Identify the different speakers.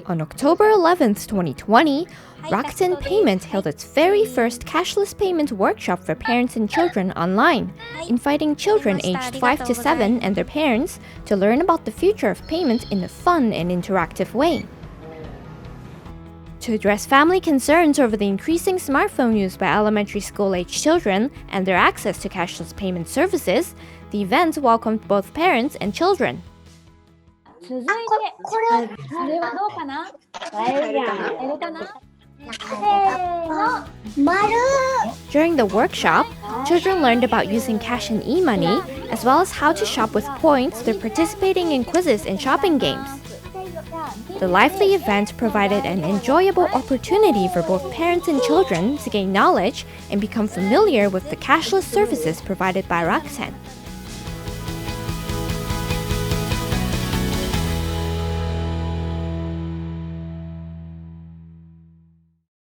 Speaker 1: On October 11th, 2020, Rakuten Payment held its very first Cashless Payment Workshop for parents and children online, inviting children aged 5 to 7 and their parents to learn about the future of payment in a fun and interactive way. To address family concerns over the increasing smartphone use by elementary school-aged children and their access to cashless payment services, the event welcomed both parents and children.
Speaker 2: 続いて、これはどうかな？やるかな？During
Speaker 1: the workshop, children learned about using cash and e-money, as well as how to shop with points through participating in quizzes and shopping games. The lively event provided an enjoyable opportunity for both parents and children to gain knowledge and become familiar with the cashless services provided by Rakuten.